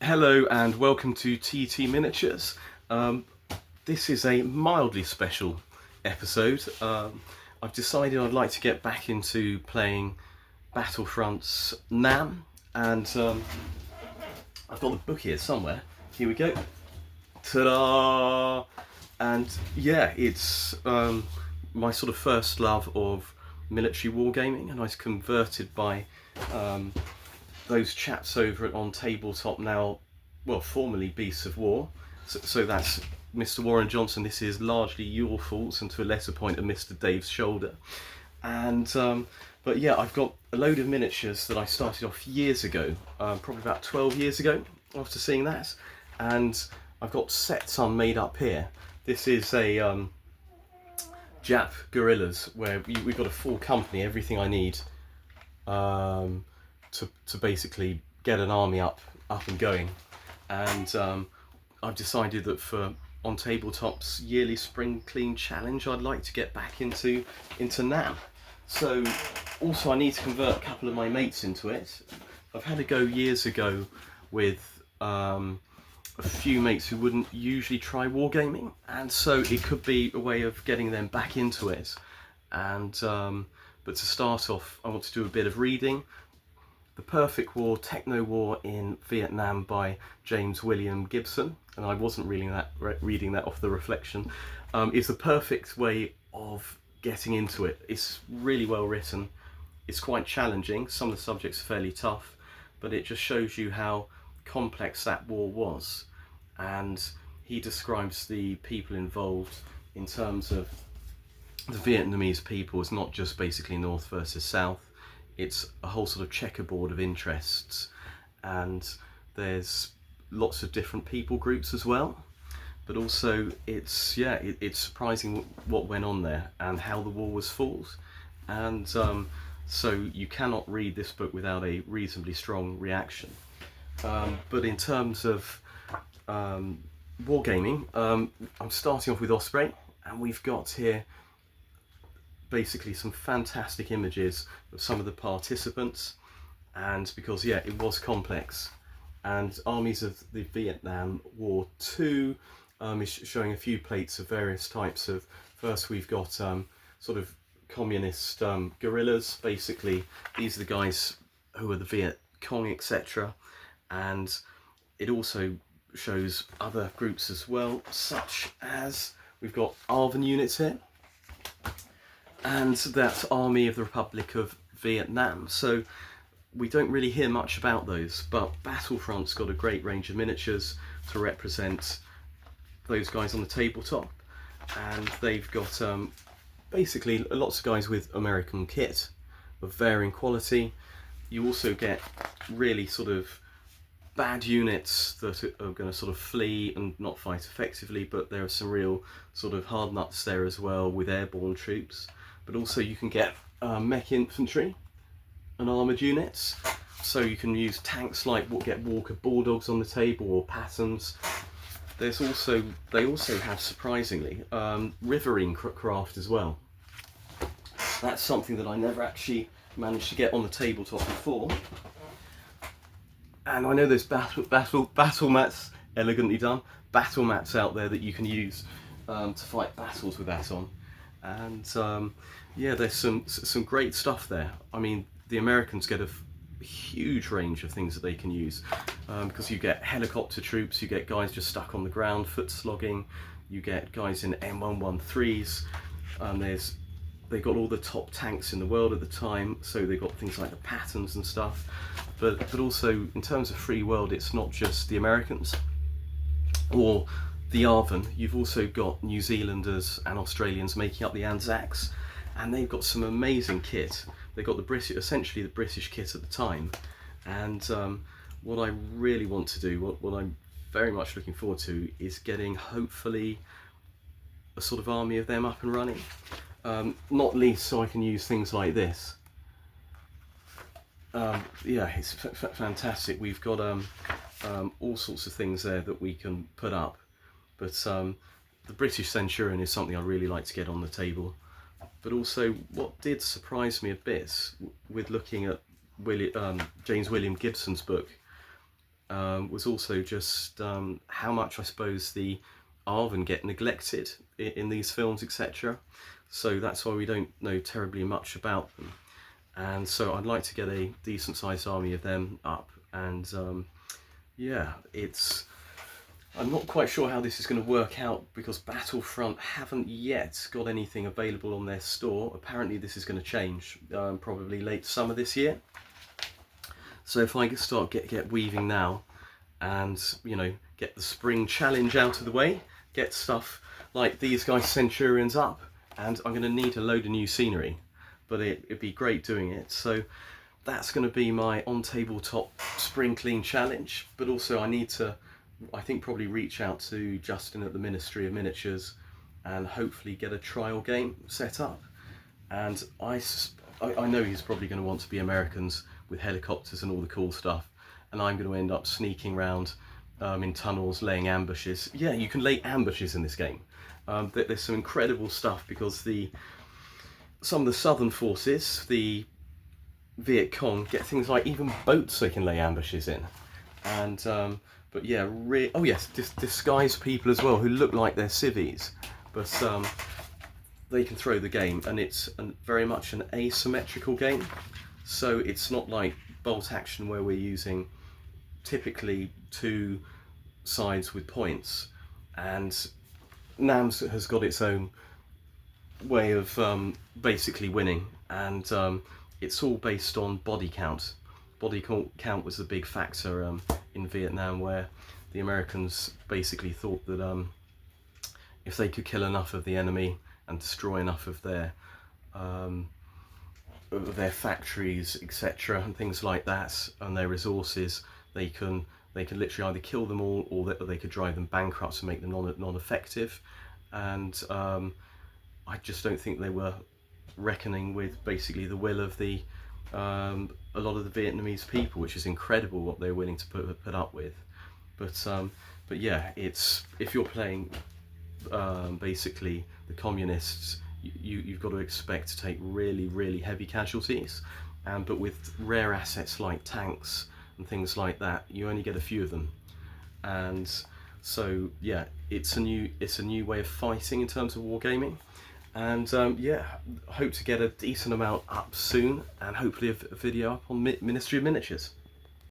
Hello and welcome to TT Miniatures. This is a mildly special episode. I've decided I'd like to get back into playing Battlefront's NAM, and I've got the book here somewhere. Here we go. Ta-da! And yeah, it's my sort of first love of military wargaming, and I was converted by those chaps over on Tabletop now, well, formerly Beasts of War. So that's Mr. Warren Johnson. This is largely your fault, and to a lesser point, a Mr. Dave's shoulder. And but yeah, I've got a load of miniatures that I started off years ago, probably about 12 years ago, after seeing that. And I've got sets made up here. This is a Jap Guerrillas, where we've got a full company, everything I need. To basically get an army up and going, and I've decided that for On Tabletop's yearly Spring Clean Challenge, I'd like to get back into NAM. So also I need to convert a couple of my mates into it. I've had a go years ago with a few mates who wouldn't usually try wargaming, and so it could be a way of getting them back into it. And but to start off, I want to do a bit of reading. The Perfect War, Techno War in Vietnam by James William Gibson, and I wasn't reading that off the reflection, is the perfect way of getting into it. It's really well written, it's quite challenging, some of the subjects are fairly tough, but it just shows you how complex that war was. And he describes the people involved in terms of the Vietnamese people as not just basically North versus South. It's a whole sort of checkerboard of interests, and there's lots of different people groups as well. But also, it's surprising what went on there and how the war was fought. And so you cannot read this book without a reasonably strong reaction. But in terms of wargaming, I'm starting off with Osprey, and we've got here basically some fantastic images of some of the participants, and because it was complex. And Armies of the Vietnam War 2 is showing a few plates of various types of, first we've got sort of communist guerrillas. Basically these are the guys who are the Viet Cong, etc. And it also shows other groups as well, such as we've got ARVN units here, and that's Army of the Republic of Vietnam. So we don't really hear much about those, but Battlefront's got a great range of miniatures to represent those guys on the tabletop, and they've got basically lots of guys with American kit of varying quality. You also get really sort of bad units that are going to sort of flee and not fight effectively, but there are some real sort of hard nuts there as well with airborne troops. But also you can get mech infantry and armoured units, so you can use tanks like get Walker Bulldogs on the table, or Pattons. They also have, surprisingly, riverine craft as well. That's something that I never actually managed to get on the tabletop before. And I know there's battle mats, elegantly done, battle mats out there that you can use to fight battles with that on. And there's some great stuff there. I mean, the Americans get a huge range of things that they can use, because you get helicopter troops, you get guys just stuck on the ground, foot slogging, you get guys in M113s, they've got all the top tanks in the world at the time, so they've got things like the Pattons and stuff. But also, in terms of free world, it's not just the Americans or the ARVN. You've also got New Zealanders and Australians making up the Anzacs, and they've got some amazing kit. They've got essentially the British kit at the time. And what I really want to do, what I'm very much looking forward to, is getting hopefully a sort of army of them up and running. Not least so I can use things like this. It's fantastic. We've got all sorts of things there that we can put up, but the British Centurion is something I really like to get on the table. But also, what did surprise me a bit with looking at James William Gibson's book, was also just how much I suppose the Arven get neglected in these films, etc. So that's why we don't know terribly much about them. And so I'd like to get a decent sized army of them up. And yeah, I'm not quite sure how this is going to work out, because Battlefront haven't yet got anything available on their store. Apparently this is going to change probably late summer this year. So if I start get weaving now, and you know, get the spring challenge out of the way, get stuff like these guys Centurions up, and I'm going to need a load of new scenery, but it'd be great doing it. So that's going to be my on tabletop spring clean challenge. But also I need to, I think, probably reach out to Justin at the Ministry of Miniatures and hopefully get a trial game set up. And I know he's probably going to want to be Americans with helicopters and all the cool stuff, and I'm going to end up sneaking around in tunnels, laying ambushes. Yeah, you can lay ambushes in this game. There's some incredible stuff, because some of the southern forces, the Viet Cong, get things like even boats they can lay ambushes in. And but yeah, oh yes, disguised people as well who look like they're civvies, but they can throw the game, and it's very much an asymmetrical game. So it's not like bolt action where we're using typically two sides with points, and NAMS has got its own way of basically winning, and it's all based on body count. Body count was the big factor in Vietnam, where the Americans basically thought that if they could kill enough of the enemy and destroy enough of their factories, etc., and things like that, and their resources, they can literally either kill them all, or they could drive them bankrupt and make them non-effective. And I just don't think they were reckoning with basically the will of the a lot of the Vietnamese people, which is incredible what they're willing to put up with. But yeah, it's, if you're playing basically the communists, you've got to expect to take really heavy casualties, but with rare assets like tanks and things like that, you only get a few of them. And so yeah, it's a new way of fighting in terms of wargaming. And yeah, hope to get a decent amount up soon, and hopefully a video up on Ministry of Miniatures.